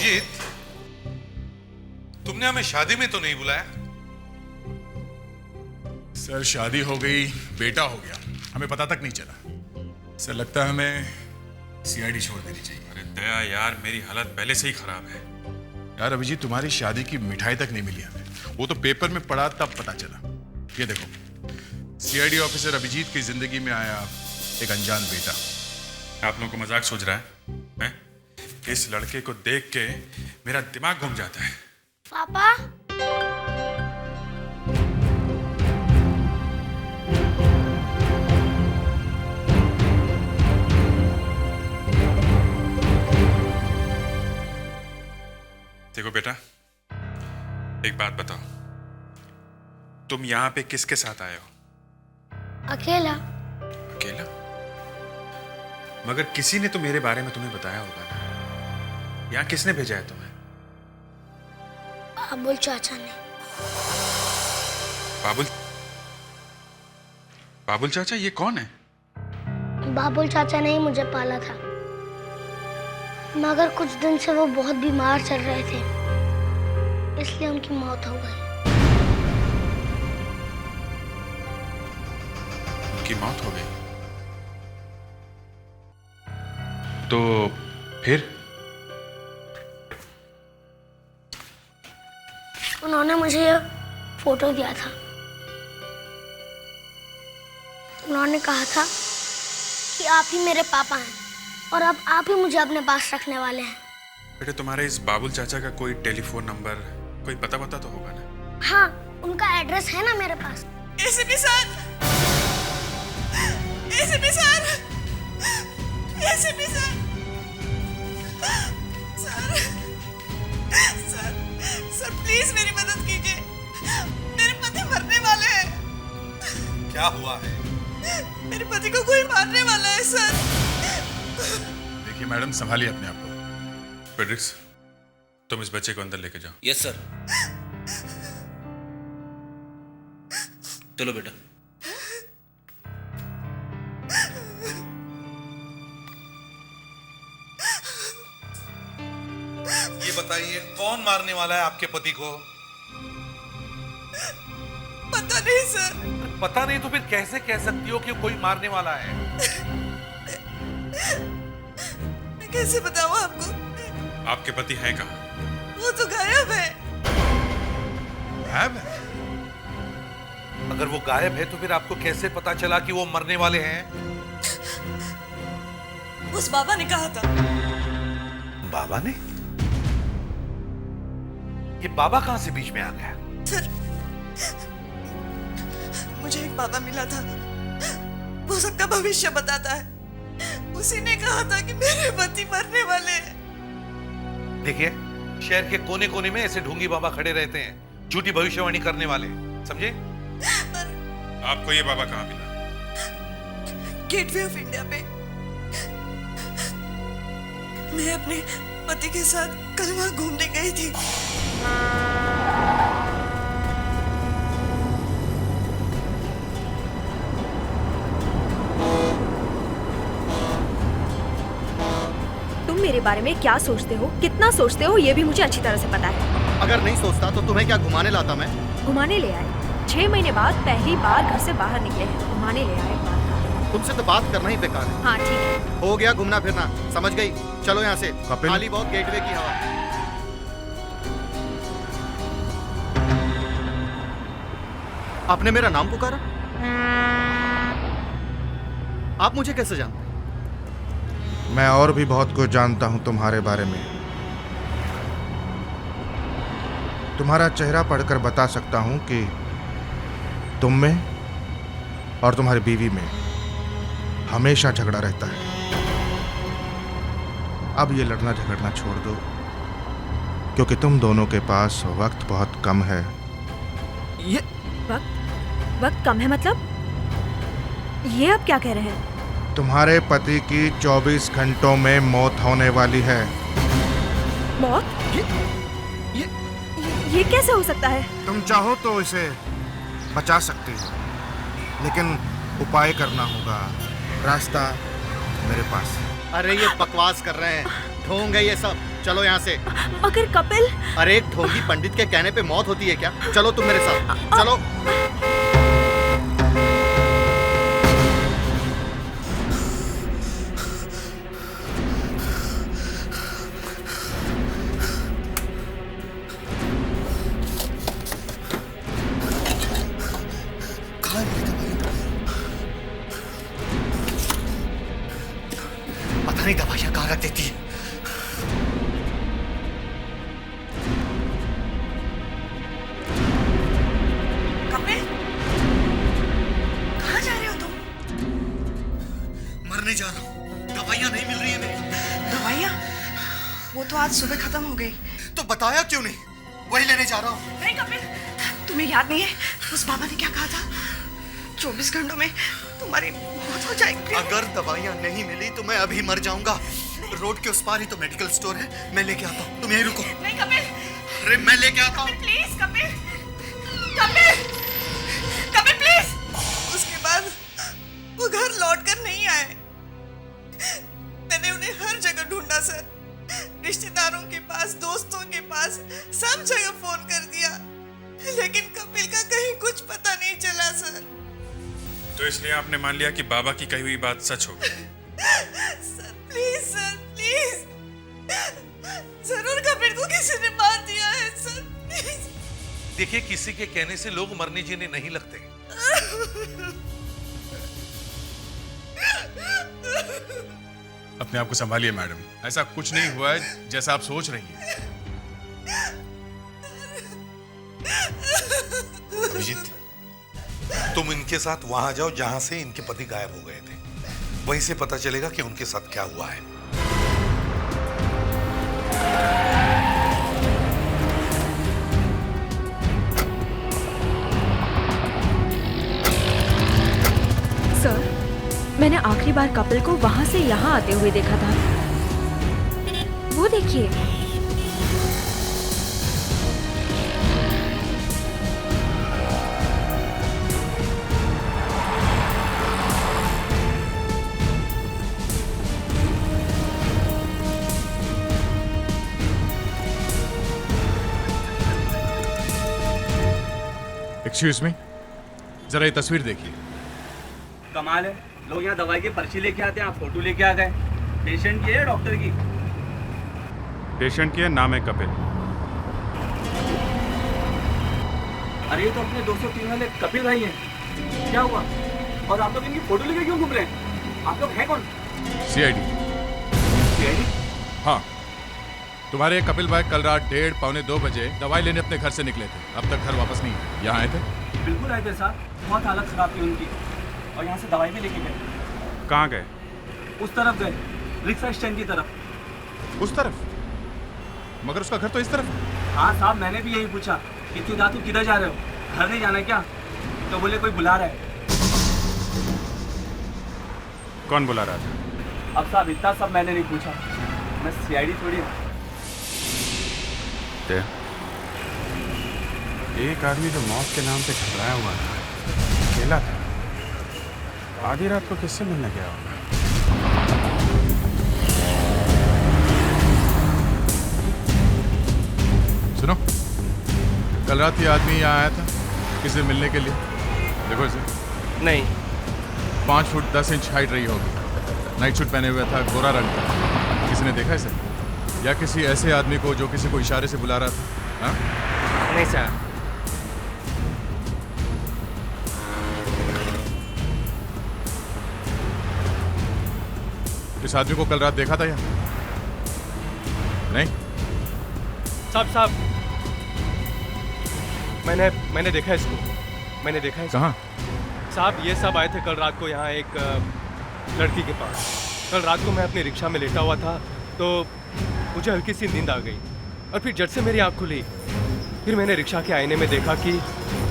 अभिजीत, तुमने हमें शादी में तो नहीं बुलाया? सर शादी हो गई, बेटा हो गया, हमें पता तक नहीं चला। सर लगता है हमें सीआईडी छोड़ देनी चाहिए। अरे दया यार, मेरी हालत पहले से ही खराब है। यार अभिजीत, तुम्हारी शादी की मिठाई तक नहीं मिली हमें, वो तो पेपर में पढ़ा तब पता चला। ये देखो, सीआईडी ऑफिसर अभिजीत की जिंदगी में आया एक अनजान बेटा। आप लोगों को मजाक सूझ रहा है? हैं? इस लड़के को देख के मेरा दिमाग घूम जाता है। पापा, देखो बेटा, एक बात बताओ, तुम यहाँ पे किसके साथ आए हो? अकेला। अकेला? मगर किसी ने तो मेरे बारे में तुम्हें बताया होगा ना। यहाँ किसने भेजा है तुम्हें? बाबुल चाचा ने। बाबुल? बाबुल चाचा ये कौन है? बाबुल चाचा ने ही मुझे पाला था, मगर कुछ दिन से वो बहुत बीमार चल रहे थे, इसलिए उनकी मौत हो गई। उनकी मौत हो गई? तो फिर? उन्होंने मुझे ये फोटो दिया था। उन्होंने कहा था कि आप ही मेरे पापा हैं और अब आप ही मुझे अपने पास रखने वाले हैं। बेटे, तुम्हारे इस बाबुल चाचा का कोई टेलीफोन नंबर, कोई पता वता तो होगा ना? हाँ, उनका एड्रेस है ना मेरे पास। ACP sir, ACP sir, ACP sir, sir, sir, sir please मेरी मदद कीजिए, मेरे पति मरने वाले हैं। क्या हुआ है? मेरे पति को कोई मारने वाला है सर। देखिए मैडम, संभालिए अपने आप को। पेड्रिक्स, तुम इस बच्चे को अंदर लेके जाओ। Yes sir. चलो बेटा। ये बताइए, कौन मारने वाला है आपके पति को? पता नहीं सर। पता नहीं तो फिर कैसे कह सकती हो कि कोई मारने वाला है? मैं कैसे बताऊं आपको? आपके पति हैं कहाँ? वो तो गायब है। गायब है? अगर वो गायब है तो फिर आपको कैसे पता चला कि वो मरने वाले हैं? उस बाबा ने कहा था। बाबा ने? ये बाबा कहां से बीच में आ गया? सर, मुझे एक बाबा मिला था, वो सबका भविष्य बताता है। उसी ने कहा था कि मेरे पति मरने वाले हैं। देखिए, शहर के कोने कोने में ऐसे ढोंगी बाबा खड़े रहते हैं, झूठी भविष्यवाणी करने वाले, समझे? आपको ये बाबा कहाँ मिला? गेटवे ऑफ इंडिया पे मैं अपने पति के साथ कल वहां घूमने गई थी। तुम मेरे बारे में क्या सोचते हो, कितना सोचते हो, ये भी मुझे अच्छी तरह से पता है। अगर नहीं सोचता तो तुम्हें क्या घुमाने लाता मैं? घुमाने ले आए। 6 महीने बाद पहली बार घर से बाहर निकले हैं, घुमाने ले आए। तुमसे तो बात करना ही बेकार है। हाँ ठीक है। हो गया घूमना फिरना, समझ गई? चलो यहाँ से, खाली बहुत गेटवे की हवा। आपने मेरा नाम पुकारा? आप मुझे कैसे जानते? मैं और भी बहुत कुछ जानता हूं तुम्हारे बारे में। तुम्हारा चेहरा पढ़कर बता सकता हूं कि तुम में और तुम्हारी बीवी में हमेशा झगड़ा रहता है। अब ये लड़ना झगड़ना छोड़ दो, क्योंकि तुम दोनों के पास वक्त बहुत कम है। ये वक्त कम है मतलब? ये आप क्या कह रहे हैं? तुम्हारे पति की 24 घंटों में मौत होने वाली है। मौत? ये कैसे हो सकता है? तुम चाहो तो इसे बचा सकती हो, लेकिन उपाय करना होगा। रास्ता मेरे पास। अरे ये बकवास कर रहे हैं, ढोंग है ये सब। चलो यहाँ से। मगर कपिल। अरे एक ढोंगी पंडित के कहने पे मौत होती है क्या? चलो तुम मेरे साथ, चलो। पता नहीं दवाइयाँ कहाँ रख देती है। कपिल, कहाँ जा रहे हो तुम? मरने जा रहा हूँ, दवाइयाँ नहीं मिल रही है मेरी। दवाइयाँ? वो तो आज सुबह खत्म हो गई। तो बताया क्यों नहीं? वही लेने जा रहा हूँ। नहीं कपिल, तुम्हें याद नहीं है उस बाबा ने क्या कहा था? 24 घंटों में तुम्हारी मौत हो जाएगी। अगर दवाइयाँ नहीं मिली तो मैं अभी मर जाऊंगा। रोड के उस पार ही तो मेडिकल स्टोर है, मैं लेके आता हूँ, तुम यहीं रुको। नहीं कपिल, अरे मैं लेके आता हूँ। Please Kapil, Kapil, Kapil please. उसके बाद वो घर लौट कर नहीं आए। मैंने उन्हें हर जगह ढूंढा सर, रिश्तेदारों के पास, दोस्तों के पास, सब जगह फोन कर दिया, लेकिन कपिल का कहीं कुछ पता नहीं चला सर। तो इसलिए आपने मान लिया कि बाबा की कही हुई बात सच होगी? सर प्लीज, जरूर कपिल को किसी ने मार दिया है सर, प्लीज। देखिए, किसी के कहने से लोग मरने जीने नहीं लगते। अपने आप को संभालिए मैडम, ऐसा कुछ नहीं हुआ है जैसा आप सोच रही हैं। अभिजीत, तुम इनके साथ वहां जाओ जहां से इनके पति गायब हो गए थे। वहीं से पता चलेगा कि उनके साथ क्या हुआ है। सर, मैंने आखिरी बार कपिल को वहां से यहाँ आते हुए देखा था। वो देखिए। एक्सक्यूज मी, जरा ये तस्वीर देखिए। कमाल है, लोग यहाँ दवाई की पर्ची लेके आते हैं, आप फोटो लेके आ गए। पेशेंट की है डॉक्टर की? पेशेंट की है, नाम है कपिल। अरे ये तो अपने 203 वाले कपिल भाई हैं। क्या हुआ? और आप लोग इनकी फोटो लेके क्यों घूम रहे हैं? आप लोग हैं कौन? सीआईडी। सीआईडी? हाँ, तुम्हारे कपिल भाई कल रात 1:30 पौने 2 बजे दवाई लेने अपने घर से निकले थे। अब तक घर वापस नहीं आए। यहाँ आए थे? बिल्कुल आए थे साहब, बहुत हालत खराब थी उनकी, और यहाँ से दवाई भी लेके गए। कहाँ गए? उस तरफ गए, रिक्शा स्टैंड की तरफ। उस तरफ? मगर उसका घर तो इस तरफ है। हाँ साहब, मैंने भी यही पूछा कि तू किधर जा रहे हो, घर नहीं जाना क्या? तो बोले कोई बुला रहा है। कौन बुला रहा था? अब साहब इतना सब मैंने नहीं पूछा, मैं सीआईडी थोड़ी हूँ। एक आदमी जो मौत के नाम पे घबराया हुआ था, अकेला था, आधी रात को किससे मिलने गया होगा? सुनो, कल रात ये आदमी यहाँ आया था किसी से मिलने के लिए। देखो इसे। नहीं। 5 फुट 10 इंच हाइट रही होगी, नाइट सूट पहने हुआ था, गोरा रंग का। किसी ने देखा इसे? या किसी ऐसे आदमी को जो किसी को इशारे से बुला रहा था? हाँ? नहीं सर। इस आदमी को कल रात देखा था यहाँ? नहीं? साहब मैंने देखा इसको, मैंने देखा है। कहाँ? साहब ये सब आए थे कल रात को यहाँ एक लड़की के पास। कल रात को मैं अपनी रिक्शा में लेटा हुआ था तो मुझे हल्की सी नींद आ गई, और फिर झट से मेरी आँख खुली। फिर मैंने रिक्शा के आईने में देखा कि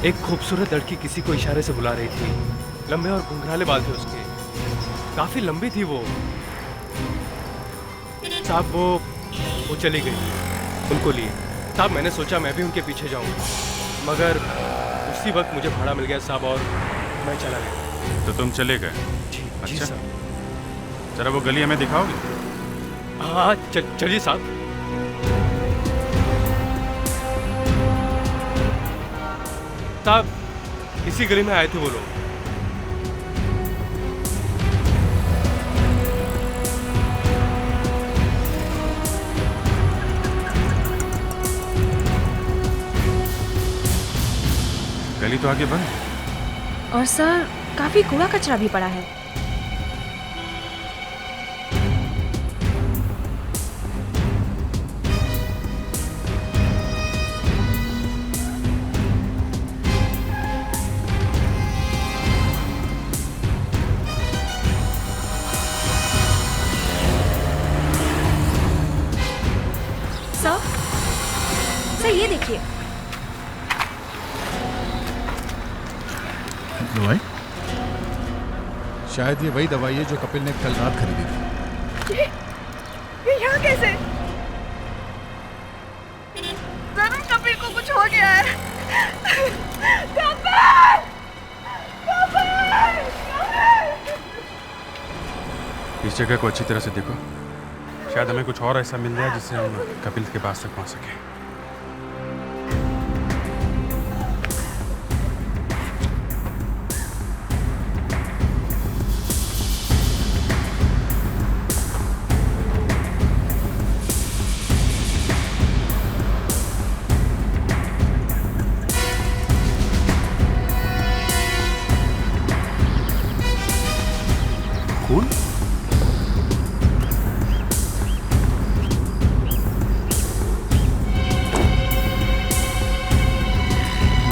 एक खूबसूरत लड़की किसी को इशारे से बुला रही थी। लंबे और घुंघराले बाल थे उसके, काफ़ी लंबी थी वो। साहब वो चली गई उनको लिए। साहब मैंने सोचा मैं भी उनके पीछे जाऊंगा, मगर उसी वक्त मुझे भाड़ा मिल गया साहब, और मैं चला गया। तो तुम चले गए? जी अच्छा साहब। जरा वो गली हमें दिखाओगे? हाँ चलिए साहब। साहब इसी गली में आए थे वो लोग। गली तो आगे बंद। और सर काफी कूड़ा कचरा भी पड़ा है। सर ये देखिए। दवाई? शायद ये वही दवाई है जो कपिल ने कल रात खरीदी थी। ये यहाँ कैसे? जरूर कपिल को कुछ हो गया है। कपिल! इस जगह को अच्छी तरह से देखो, शायद हमें कुछ और ऐसा मिल जाए जिससे हम कपिल के पास तक पहुंच सके। खून?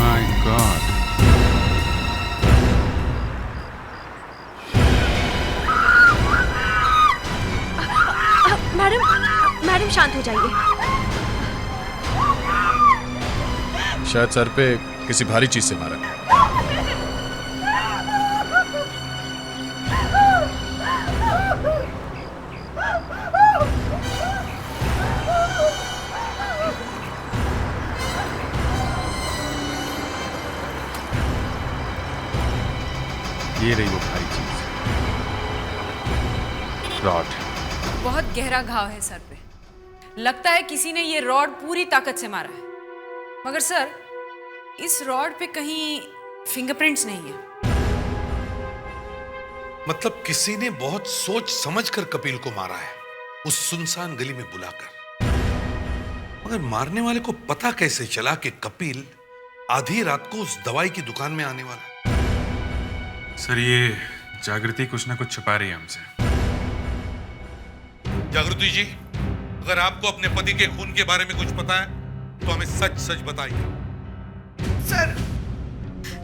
My God. मैडम शांत हो जाइए। शायद सर पे किसी भारी चीज से मारा। ये रही वो भारी चीज, रॉड। बहुत गहरा घाव है सर पे। लगता है किसी ने ये रॉड पूरी ताकत से मारा है। मगर सर, इस रॉड पे कहीं फिंगरप्रिंट्स नहीं है। मतलब किसी ने बहुत सोच समझकर कपिल को मारा है, उस सुनसान गली में बुलाकर। मगर मारने वाले को पता कैसे चला कि कपिल आधी रात को उस दवाई की दुकान में आने वाला है? सर, ये जागृति कुछ ना कुछ छुपा रही है हमसे। जागृति जी, अगर आपको अपने पति के खून के बारे में कुछ पता है तो हमें सच सच बताइए। सर,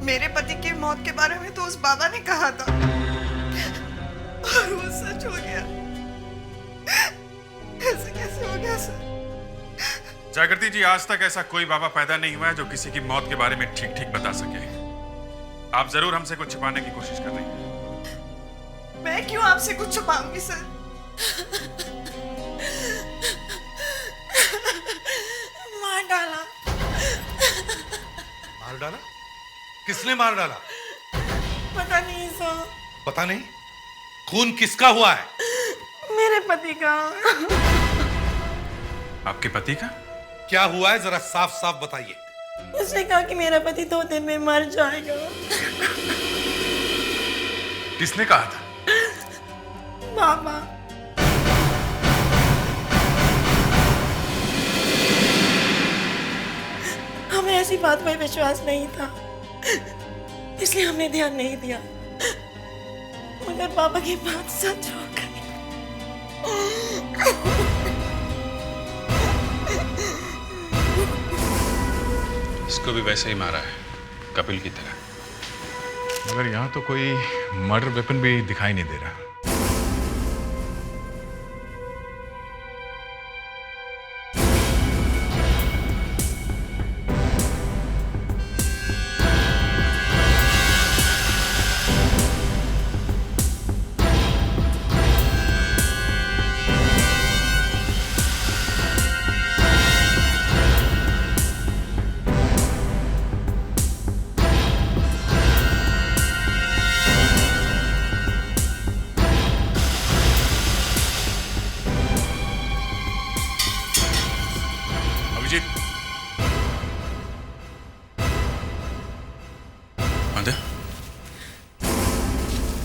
मेरे पति की मौत के बारे में तो उस बाबा ने कहा था और वो सच हो गया। ऐसे कैसे हो गया सर? जागृति जी, आज तक ऐसा कोई बाबा पैदा नहीं हुआ है जो किसी की मौत के बारे में ठीक ठीक बता सके। आप जरूर हमसे कुछ छुपाने की कोशिश कर रही हैं। मैं क्यों आपसे कुछ छुपाऊंगी सर? मार डाला। मार डाला? किसने मार डाला? पता नहीं सर। पता नहीं? खून किसका हुआ है? मेरे पति का। आपके पति का? क्या हुआ है, जरा साफ साफ बताइए। उसने कहा कि मेरा पति 2 दिन में मर जाएगा। किसने कहा था? बाबा। हमें ऐसी बात में विश्वास नहीं था, इसलिए हमने ध्यान नहीं दिया। मगर बाबा की बात सच हो गई। इसको भी वैसे ही मारा है, कपिल की तरह। मगर यहाँ तो कोई मर्डर वेपन भी दिखाई नहीं दे रहा। मदर,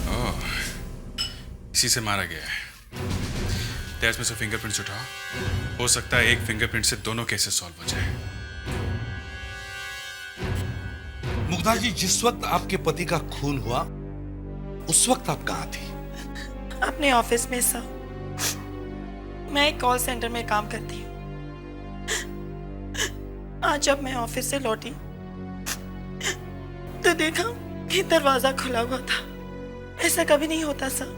ओह, इसी से मारा गया है। तेज में से फिंगरप्रिंट्स उठाओ। हो सकता है एक फिंगरप्रिंट से दोनों केसेस सॉल्व हो जाए। मुग्धा जी, जिस वक्त आपके पति का खून हुआ उस वक्त आप कहाँ थी? अपने ऑफिस में सर। मैं एक कॉल सेंटर में काम करती हूँ। आज जब मैं ऑफिस से लौटी तो देखा कि दरवाजा खुला हुआ था। ऐसा कभी नहीं होता सर।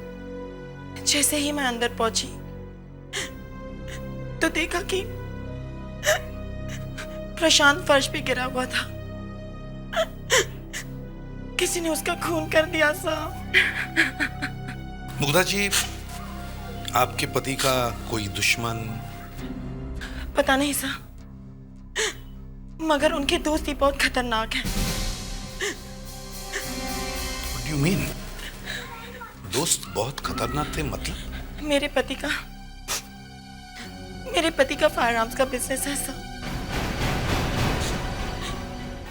जैसे ही मैं अंदर पहुंची तो देखा कि प्रशांत फर्श पे गिरा हुआ था। किसी ने उसका खून कर दिया सर। मुग्धा जी, आपके पति का कोई दुश्मन? पता नहीं सर, मगर उनकी दोस्ती बहुत खतरनाक है। What do you mean? दोस्त बहुत खतरनाक थे मतलब? मेरे पति का फायर आर्म्स का बिजनेस है सर।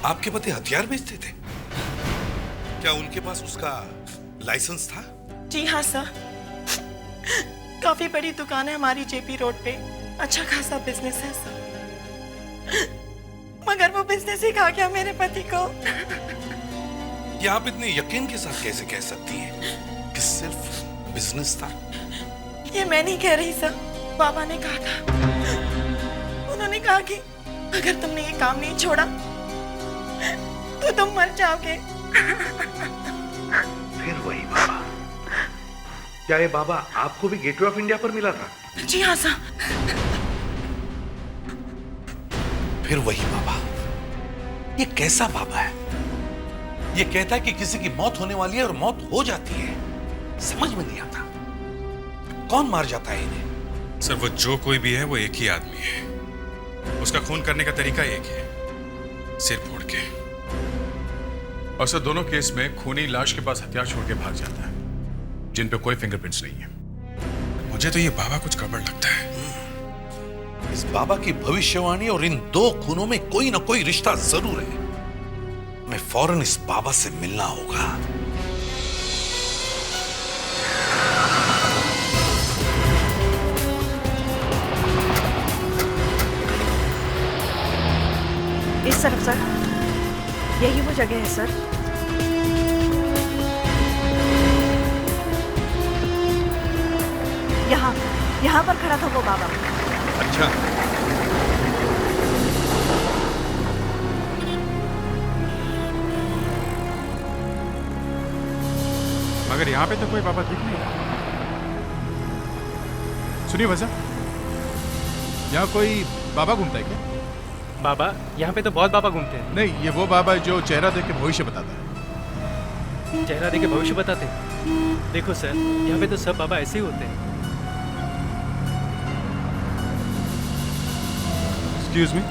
आपके पति हथियार बेचते थे? क्या उनके पास उसका लाइसेंस था? जी हाँ सर। काफी बड़ी दुकान है हमारी जेपी रोड पे। अच्छा खासा बिजनेस है सर। मगर वो बिजनेस ही खा गया मेरे पति को। ये आप इतने यकीन के साथ कैसे कह सकती हैं कि सिर्फ बिजनेस था? ये मैं नहीं कह रही सर, बाबा ने कहा था। उन्होंने कहा कि अगर तुमने ये काम नहीं छोड़ा तो तुम मर जाओगे। फिर वही बाबा। क्या ये बाबा आपको भी गेटवे ऑफ इंडिया पर मिला था? जी हाँ सर। फिर वही बाबा। ये कैसा बाबा है? ये कहता है कि किसी की मौत होने वाली है और मौत हो जाती है। समझ में नहीं आता। कौन मार जाता है इन्हें? सर, वो जो कोई भी है वो एक ही आदमी है। उसका खून करने का तरीका एक है, सिर फोड़ के। और सर, दोनों केस में खूनी लाश के पास हथियार छोड़ के भाग जाता है, जिन पे कोई फिंगरप्रिंट्स नहीं है। मुझे तो ये बाबा कुछ गड़बड़ लगता है। इस बाबा की भविष्यवाणी और इन दो खूनों में कोई ना कोई रिश्ता जरूर है। मैं फौरन इस बाबा से मिलना होगा। इस तरफ सर, यही वो जगह है सर। यहाँ पर खड़ा था वो बाबा। अच्छा, मगर यहाँ पे तो कोई बाबा दिख नहीं रहा। सुनिए वजह, यहाँ कोई बाबा घूमता है क्या? बाबा, यहाँ पे तो बहुत बाबा घूमते हैं। नहीं, ये वो बाबा है जो चेहरा देख के भविष्य बताता है। चेहरा देख के भविष्य बताते हैं? देखो सर, यहाँ पे तो सब बाबा ऐसे ही होते हैं। एक्सक्यूज मी,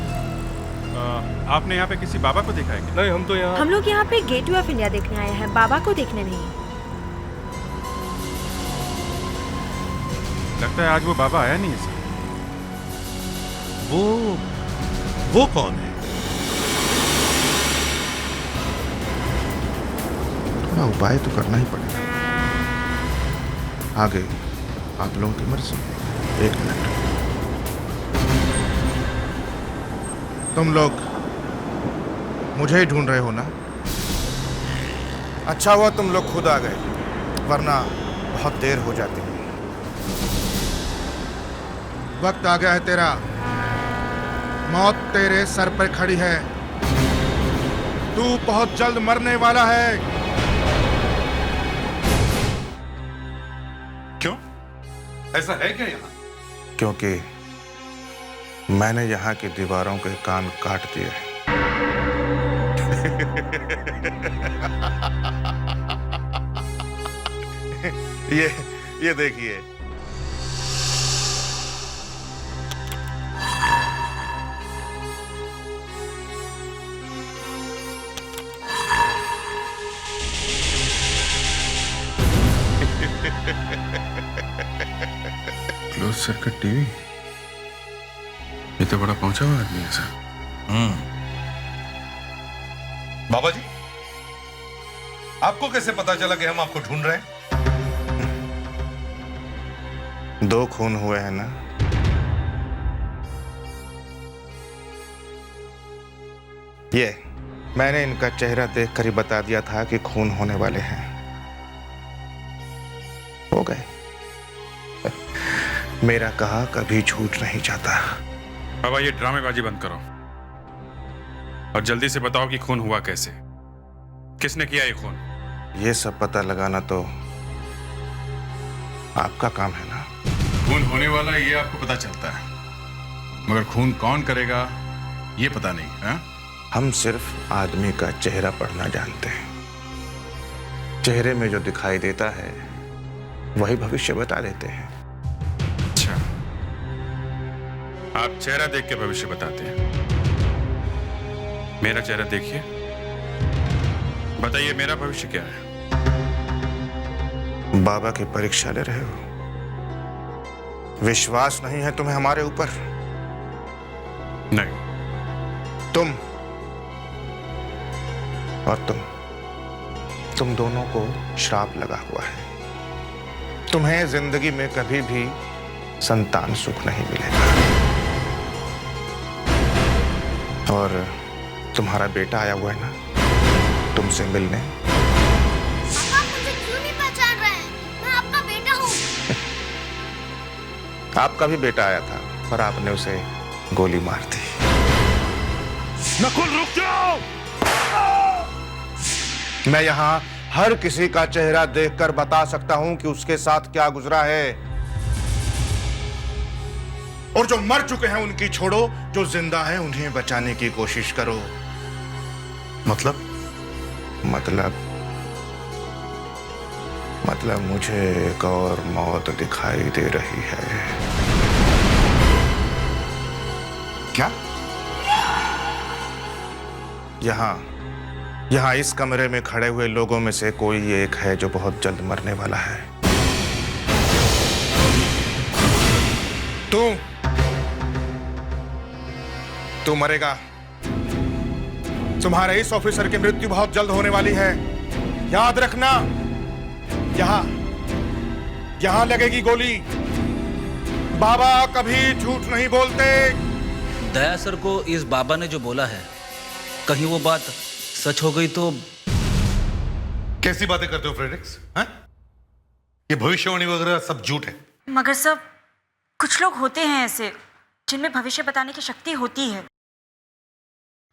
आपने यहाँ पे किसी बाबा को देखा है क्या? नहीं, हम तो यहाँ। हम लोग यहाँ पे गेटवे ऑफ इंडिया देखने आए हैं, बाबा को देखने नहीं। लगता है आज वो बाबा आया नहीं है सर। वो कौन है? थोड़ा उपाय तो करना ही पड़ेगा। आगे आप लोगों की मर्जी। 1 मिनट। तुम लोग मुझे ही ढूंढ रहे हो ना? अच्छा हुआ तुम लोग खुद आ गए, वरना बहुत देर हो जाती है। वक्त आ गया है तेरा। मौत तेरे सर पर खड़ी है। तू बहुत जल्द मरने वाला है। क्यों? ऐसा है क्या यहाँ? क्योंकि मैंने यहाँ की दीवारों के कान काट दिए हैं। ये देखिए। क्लोज सर्किट टीवी, ये तो बड़ा पहुंचा हुआ आदमी है सर। बाबा जी, आपको कैसे पता चला कि हम आपको ढूंढ रहे हैं? 2 खून हुए हैं ना? ये मैंने इनका चेहरा देखकर ही बता दिया था कि खून होने वाले हैं। हो गए। मेरा कहा कभी झूठ नहीं जाता। बाबा ये ड्रामेबाजी बंद करो और जल्दी से बताओ कि खून हुआ कैसे, किसने किया ये खून? ये सब पता लगाना तो आपका काम है ना। खून होने वाला ये आपको पता चलता है, मगर खून कौन करेगा ये पता नहीं है? हम सिर्फ आदमी का चेहरा पढ़ना जानते हैं। चेहरे में जो दिखाई देता है वही भविष्य बता देते हैं। अच्छा, आप चेहरा देख के भविष्य बताते हैं। मेरा चेहरा देखिए, बताइए मेरा भविष्य क्या है? बाबा की परीक्षा ले रहे हो? विश्वास नहीं है तुम्हें हमारे ऊपर? नहीं। तुम और तुम दोनों को श्राप लगा हुआ है। तुम्हें जिंदगी में कभी भी संतान सुख नहीं मिलेगा। और तुम्हारा बेटा आया हुआ है ना तुमसे मिलने। पापा मुझे क्यों नहीं पहचान रहे हैं? मैं आपका बेटा हूँ। आपका भी बेटा आया था पर आपने उसे गोली मार दी। नकुल रुक जाओ! मैं यहां हर किसी का चेहरा देखकर बता सकता हूं कि उसके साथ क्या गुजरा है। और जो मर चुके हैं उनकी छोड़ो, जो जिंदा हैं उन्हें बचाने की कोशिश करो। मतलब मुझे एक और मौत दिखाई दे रही है। क्या? यहां इस कमरे में खड़े हुए लोगों में से कोई एक है जो बहुत जल्द मरने वाला है। तू मरेगा। तुम्हारे इस ऑफिसर की मृत्यु बहुत जल्द होने वाली है। याद रखना, यहां लगेगी गोली। बाबा कभी झूठ नहीं बोलते। दया सर को इस बाबा ने जो बोला है, कहीं वो बात सच हो गई तो? कैसी बातें करते हो फ्रेडरिक्स? हैं? ये भविष्यवाणी वगैरह सब झूठ है। मगर सब कुछ लोग होते हैं ऐसे जिनमें भविष्य बताने की शक्ति होती है।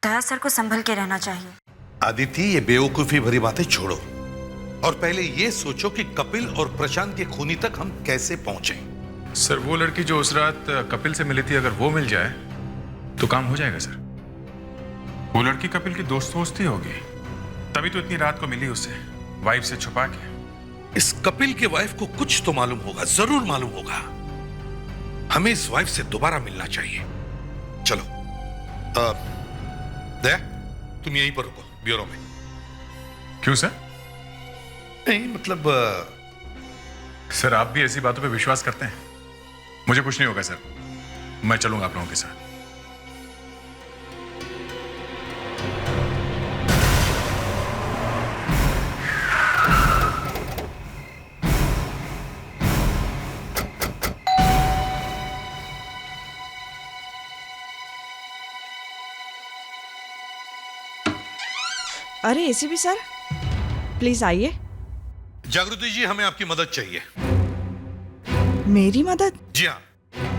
दया सर को संभल के रहना चाहिए। आदिति, ये बेवकूफी भरी बातें छोड़ो और पहले ये सोचो कि कपिल और प्रशांत के खूनी तक हम कैसे पहुंचे। सर वो लड़की जो उस रात कपिल से मिली थी, अगर वो मिल जाए तो काम हो जाएगा सर। वो लड़की कपिल की दोस्त ही होगी, तभी तो इतनी रात को मिली उससे, वाइफ से छुपा के। इस कपिल के वाइफ को कुछ तो मालूम होगा, जरूर मालूम होगा। हमें इस वाइफ से दोबारा मिलना चाहिए। चलो दया, तुम यहीं पर रुको ब्यूरो में। क्यों सर? नहीं मतलब सर आप भी ऐसी बातों पे विश्वास करते हैं? मुझे कुछ नहीं होगा सर, मैं चलूंगा आप लोगों के साथ। अरे एसीपी सर, प्लीज आइए। जागृति जी, हमें आपकी मदद चाहिए। मेरी मदद? जी हाँ,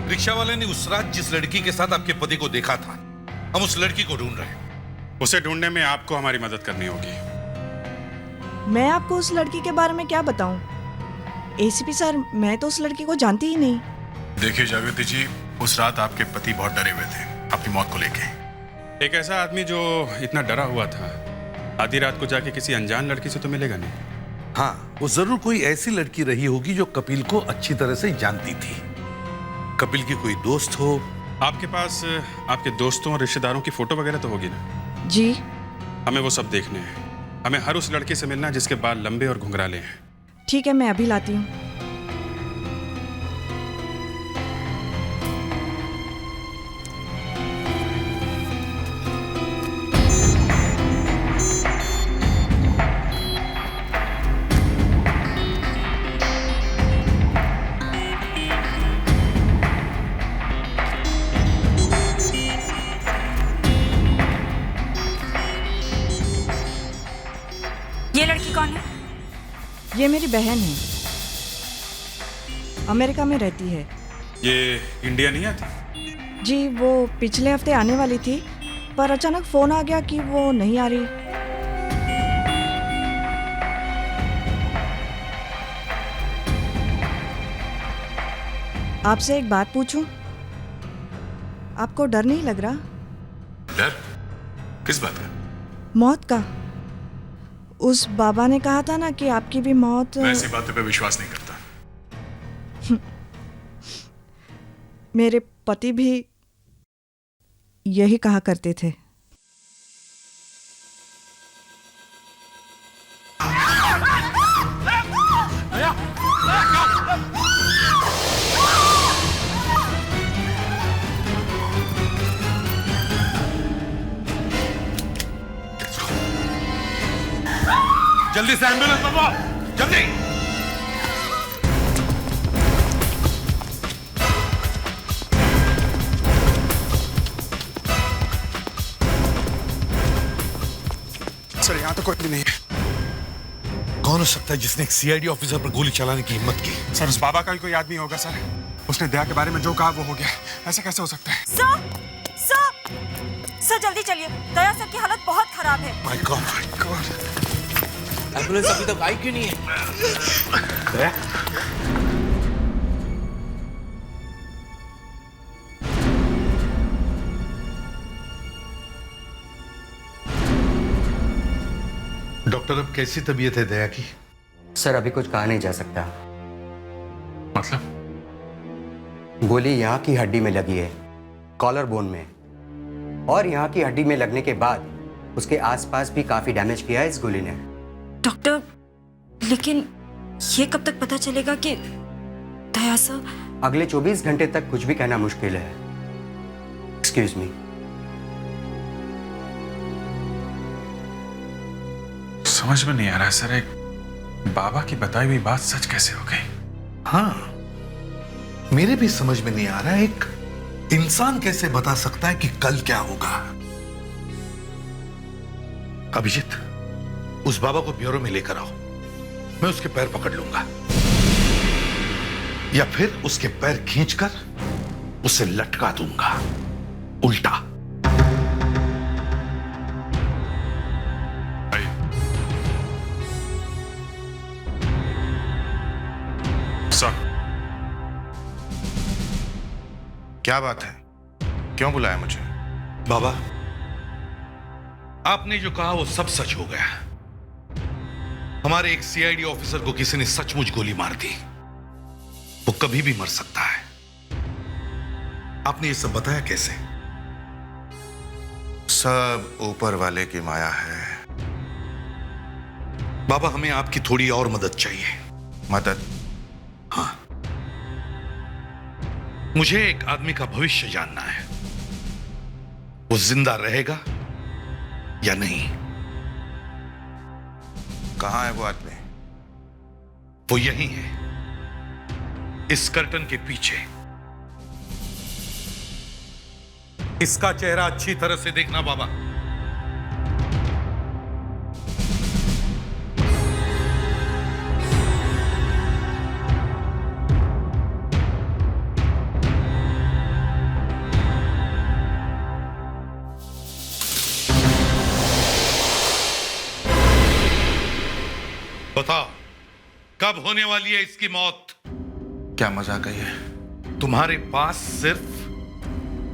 रिक्शा वाले ने उस रात जिस लड़की के साथ आपके पति को देखा था, हम उस लड़की को ढूंढ रहे हैं। उसे ढूंढने में आपको हमारी मदद करनी होगी। मैं आपको उस लड़की के बारे में क्या बताऊं? एसीपी सर, मैं तो उस लड़की को जानती ही नहीं। देखिए जागृति जी, उस रात आपके पति बहुत डरे हुए थे अपनी मौत को लेके। एक ऐसा आदमी जो इतना डरा हुआ था, आधी रात को जाके किसी अनजान लड़की से तो मिलेगा नहीं। हाँ, वो जरूर कोई ऐसी लड़की रही होगी जो कपिल को अच्छी तरह से जानती थी। कपिल की कोई दोस्त हो। आपके पास आपके दोस्तों और रिश्तेदारों की फोटो वगैरह तो होगी ना? जी। हमें वो सब देखने हैं। हमें हर उस लड़के से मिलना जिसके बाल लंबे और घुंघराले हैं। ठीक है, मैं अभी लाती हूँ। लड़की कौन है? ये मेरी बहन है, अमेरिका में रहती है। ये इंडिया नहीं आती? जी वो पिछले हफ्ते आने वाली थी, पर अचानक फोन आ गया कि वो नहीं आ रही। आपसे एक बात पूछूं? आपको डर नहीं लग रहा? डर? किस बात का? मौत का। उस बाबा ने कहा था ना कि आपकी भी मौत। मैं ऐसी बातों पे विश्वास नहीं करता। मेरे पति भी यही कहा करते थे। जल्दी से एम्बुलेंस मंगवाओ, जल्दी। सर यहाँ तो कोई भी नहीं है। कौन हो सकता है जिसने एक सीआईडी ऑफिसर पर गोली चलाने की हिम्मत की? सर उस बाबा का ही कोई आदमी होगा सर। उसने दया के बारे में जो कहा वो हो गया। ऐसा कैसे हो सकता है? सर जल्दी चलिए, दया सर की हालत बहुत खराब है। My God. एम्बुलेंस अभी तक आई क्यों नहीं है? दया? डॉक्टर अब कैसी तबीयत है दया की? सर अभी कुछ कहा नहीं जा सकता। मतलब? गोली यहाँ की हड्डी में लगी है, कॉलर बोन में, और यहाँ की हड्डी में लगने के बाद उसके आसपास भी काफी डैमेज किया है इस गोली ने। डॉक्टर, लेकिन ये कब तक पता चलेगा कि दया सर? अगले 24 घंटे तक कुछ भी कहना मुश्किल है। Excuse me. समझ में नहीं आ रहा सर, एक बाबा की बताई हुई बात सच कैसे हो गई? हाँ, मेरे भी समझ में नहीं आ रहा है, एक इंसान कैसे बता सकता है कि कल क्या होगा? अभिजीत, उस बाबा को ब्यूरो में लेकर आओ। मैं उसके पैर पकड़ लूंगा, या फिर उसके पैर खींचकर उसे लटका दूंगा उल्टा। सर, क्या बात है? क्यों बुलाया मुझे? बाबा, आपने जो कहा वो सब सच हो गया। हमारे एक सीआईडी ऑफिसर को किसी ने सचमुच गोली मार दी। वो कभी भी मर सकता है। आपने ये सब बताया कैसे? सब ऊपर वाले की माया है। बाबा, हमें आपकी थोड़ी और मदद चाहिए। मदद? हाँ, मुझे एक आदमी का भविष्य जानना है। वो जिंदा रहेगा या नहीं? कहां है वो आदमी? वो यही है, इस कर्टन के पीछे। इसका चेहरा अच्छी तरह से देखना बाबा। बताओ, कब होने वाली है इसकी मौत? क्या मजाक है ये? तुम्हारे पास सिर्फ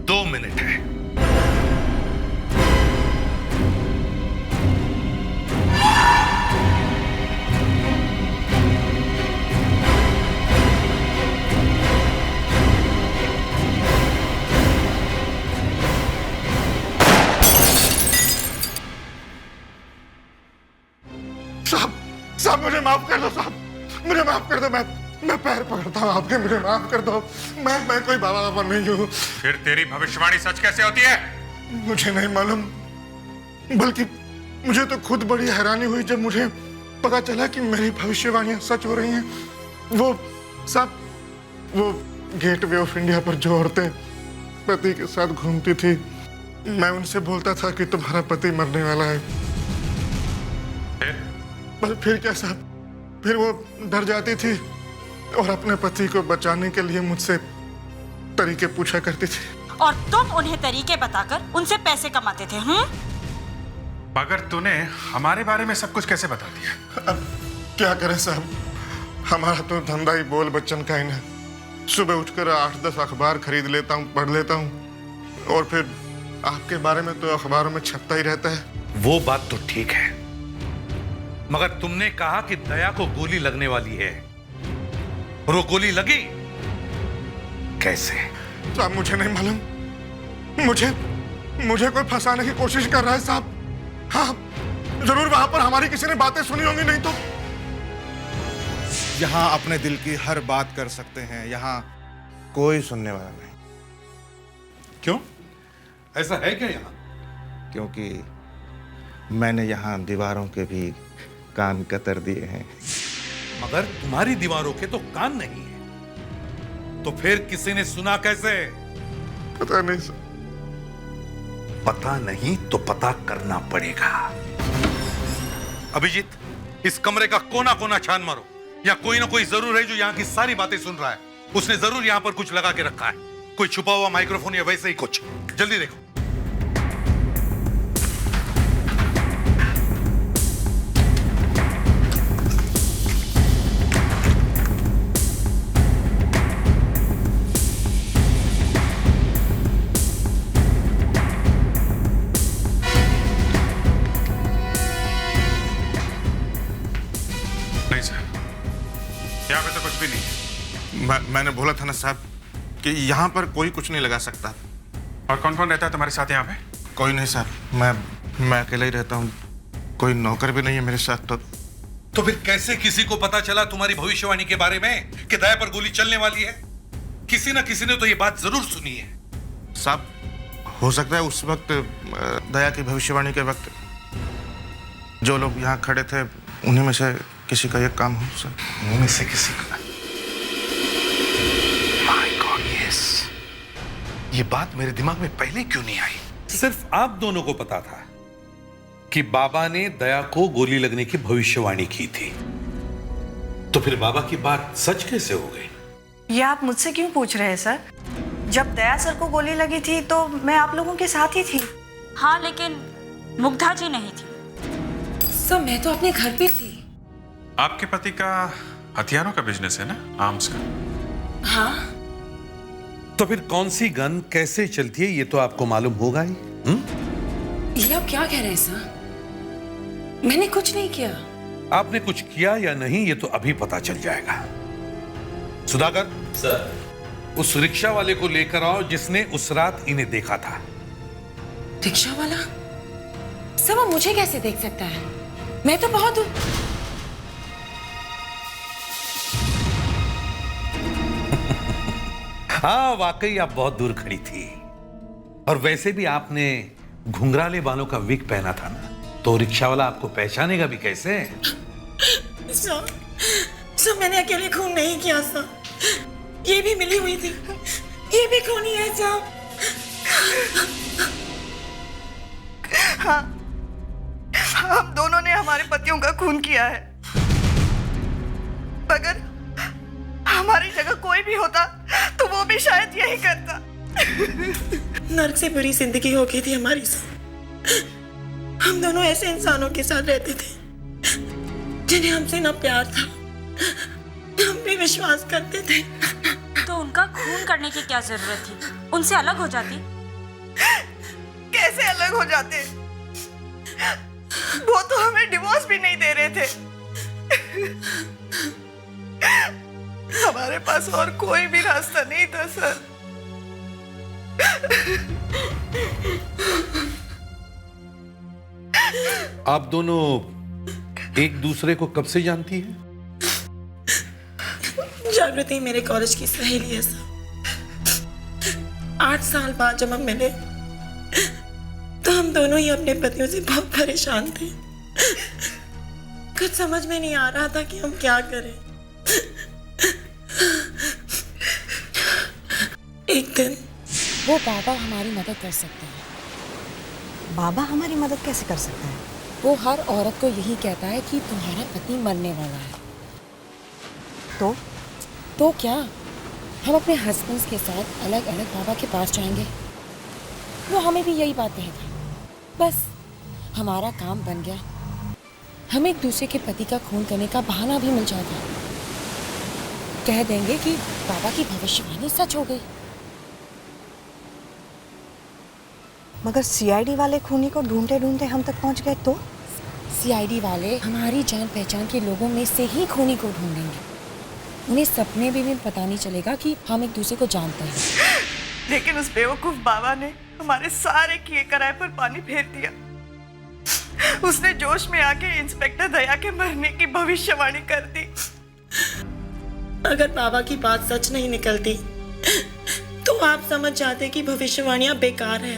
2 मिनट है। साहब मुझे माफ कर दो साहब, मुझे माफ कर दो। मैं पैर पकड़ता हूँ आपके, मुझे माफ कर दो। मैं कोई बाबा नहीं हूँ। फिर तेरी भविष्यवाणी सच कैसे होती है? मुझे नहीं मालूम, बल्कि मुझे तो खुद बड़ी हैरानी हुई जब मुझे पता चला कि मेरी भविष्यवाणियां सच हो रही हैं। वो साहब, वो गेटवे ऑफ इंडिया पर जो औरतें पति के साथ घूमती थी, मैं उनसे बोलता था कि तुम्हारा पति मरने वाला है। पर फिर क्या साहब, फिर वो डर जाती थी और अपने पति को बचाने के लिए मुझसे तरीके पूछा करती थी। और तुम उन्हें तरीके बताकर उनसे पैसे कमाते थे। मगर तूने हमारे बारे में सब कुछ कैसे बता दिया? अब क्या करें साहब, हमारा तो धंधा ही बोल बच्चन का ही ना। सुबह उठकर 8-10 अखबार खरीद लेता हूँ, पढ़ लेता हूँ, और फिर आपके बारे में तो अखबारों में छपता ही रहता है। वो बात तो ठीक है, मगर तुमने कहा कि दया को गोली लगने वाली है, और वो गोली लगी कैसे? साहब मुझे नहीं मालूम, मुझे कोई फंसाने की कोशिश कर रहा है साहब। हाँ, जरूर वहां पर हमारी किसी ने बातें सुनी होंगी, नहीं तो। यहाँ अपने दिल की हर बात कर सकते हैं, यहाँ कोई सुनने वाला नहीं। क्यों, ऐसा है क्या यहाँ? क्योंकि मैंने यहाँ दीवारों के भी कान कतर दिए हैं। मगर तुम्हारी दीवारों के तो कान नहीं है, तो फिर किसी ने सुना कैसे? पता नहीं सर। पता नहीं तो पता करना पड़ेगा। अभिजीत, इस कमरे का कोना कोना छान मारो, या कोई ना कोई जरूर है जो यहाँ की सारी बातें सुन रहा है। उसने जरूर यहाँ पर कुछ लगा के रखा है, कोई छुपा हुआ माइक्रोफोन या वैसे ही कुछ। जल्दी देखो। नहीं सर, यहाँ पे तो कुछ भी नहीं है। मैंने बोला था ना साहब कि यहाँ पर कोई कुछ नहीं लगा सकता। और कौन कौन रहता है तुम्हारे साथ यहाँ पे? कोई नहीं साहब, मैं अकेला ही रहता हूँ, कोई नौकर भी नहीं है मेरे साथ। तो फिर कैसे किसी को पता चला तुम्हारी भविष्यवाणी के बारे में कि दया पर गोली चलने वाली है? किसी ना किसी ने तो ये बात जरूर सुनी है। साहब, हो सकता है उस वक्त दया की भविष्यवाणी के वक्त जो लोग यहाँ खड़े थे उन्हीं में से किसी का ये काम हो सर। उन्हीं में से किसी का? My God, yes. ये बात मेरे दिमाग में पहले क्यों नहीं आई? सिर्फ आप दोनों को पता था कि बाबा ने दया को गोली लगने की भविष्यवाणी की थी, तो फिर बाबा की बात सच कैसे हो गई? ये आप मुझसे क्यों पूछ रहे हैं सर? जब दया सर को गोली लगी थी तो मैं आप लोगों के साथ ही थी। हाँ, लेकिन मुग्धा जी नहीं थी। सर मैं तो अपने घर पे थी। आपके पति का हथियारों का बिजनेस है ना, आर्म्स का? हाँ। तो फिर कौन सी गन कैसे चलती है ये तो आपको मालूम होगा ही। ये आप क्या कह रहे हैं सर? मैंने कुछ नहीं किया। आपने कुछ किया या नहीं ये तो अभी पता चल जाएगा। सुधाकर सर, उस रिक्शा वाले को लेकर आओ जिसने उस रात इन्हें देखा था। रिक्शा वाला? सर वो मुझे कैसे देख सकता है? मैं तो बहुत हाँ, वाकई आप बहुत दूर खड़ी थी, और वैसे भी आपने घुंघराले बालों का विग पहना था ना, तो रिक्शा वाला आपको पहचानेगा भी कैसे? सर मैंने अकेले खून नहीं किया सर, ये भी मिली हुई थी, ये भी खूनी है सर। हाँ, हम दोनों ने हमारे पतियों का खून किया है, मगर हमारी जगह कोई भी होता तो वो भी शायद यही करता। नर्क से बुरी जिंदगी हो गई थी हमारी सर। हम दोनों ऐसे इंसानों के साथ रहते थे जिन्हें हमसे ना प्यार था, हम भी विश्वास करते थे। तो उनका खून करने की क्या जरूरत थी? उनसे अलग हो जाती। कैसे अलग हो जाते? वो तो हमें डिवोर्स भी नहीं दे रहे थे। हमारे पास और कोई भी रास्ता नहीं था सर। आप दोनों एक दूसरे को कब से जानती हैं? जागृति मेरे कॉलेज की सहेली है सर। 8 साल बाद जब हम मिले तो हम दोनों ही अपने पतियों से बहुत परेशान थे। कुछ समझ में नहीं आ रहा था कि हम क्या करें। एक दिन वो बाबा हमारी मदद कर सकते हैं। बाबा हमारी मदद कैसे कर सकता है? वो हर औरत को यही कहता है कि तुम्हारा पति मरने वाला है। तो क्या हम अपने हस्बैंड्स के साथ अलग अलग बाबा के पास जाएंगे? वो हमें भी यही बात कहेगा। बस हमारा काम बन गया। हम एक दूसरे के पति का खून करने का बहाना भी मिल जाएगा। कह देंगे कि बाबा की भविष्यवाणी सच हो गई। मगर सीआईडी वाले खूनी को ढूंढते ढूंढते हम तक पहुंच गए तो? सीआईडी वाले हमारी जान पहचान के लोगों में से ही खूनी को ढूंढेंगे। उन्हें सपने में भी पता नहीं चलेगा कि हम एक दूसरे को जानते हैं। लेकिन उस बेवकूफ बाबा ने हमारे सारे किए कराए पर पानी फेर दिया। उसने जोश में आके इंस्पेक्टर दया के मरने की भविष्यवाणी कर दी। अगर बाबा की बात सच नहीं निकलती तो आप समझ जाते कि भविष्यवाणियां बेकार है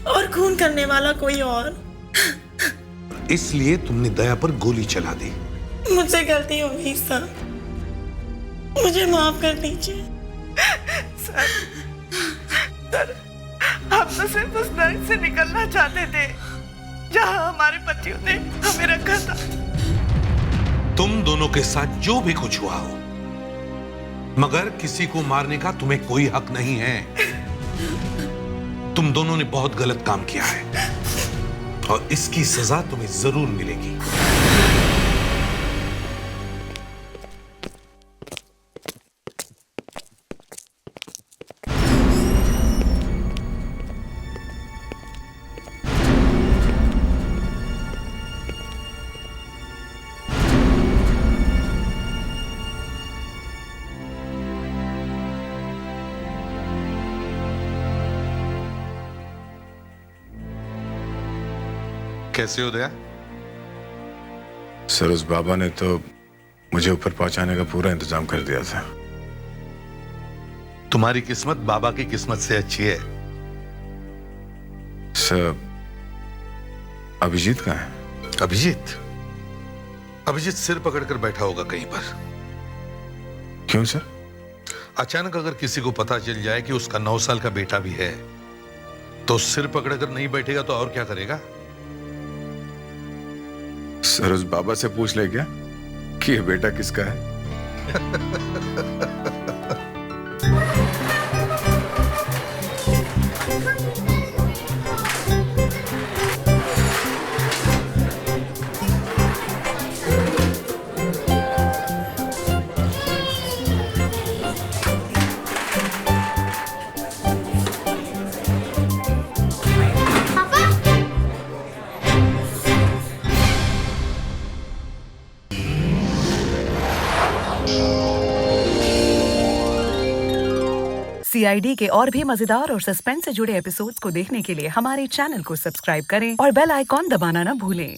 और खून करने वाला कोई और। इसलिए तुमने दया पर गोली चला दी। मुझसे गलती हो गई सर, मुझे माफ कर दीजिए। सर, हम तो सिर्फ उस नर्क से निकलना चाहते थे जहां हमारे पतियों ने हमें रखा था। तुम दोनों के साथ जो भी कुछ हुआ हो, मगर किसी को मारने का तुम्हें कोई हक नहीं है। तुम दोनों ने बहुत गलत काम किया है और इसकी सजा तुम्हें जरूर मिलेगी। कैसे हो दया? सर, उस बाबा ने तो मुझे ऊपर पहुंचाने का पूरा इंतजाम कर दिया था। तुम्हारी किस्मत बाबा की किस्मत से अच्छी है। सर, अभिजीत कहाँ है? अभिजीत सिर पकड़कर बैठा होगा कहीं पर। क्यों सर? अचानक अगर किसी को पता चल जाए कि उसका 9 साल का बेटा भी है तो सिर पकड़कर नहीं बैठेगा तो और क्या करेगा? सर, उस बाबा से पूछ ले क्या कि ये बेटा किसका है? सीआईडी के और भी मजेदार और सस्पेंस से जुड़े एपिसोड्स को देखने के लिए हमारे चैनल को सब्सक्राइब करें और बेल आइकॉन दबाना ना भूलें।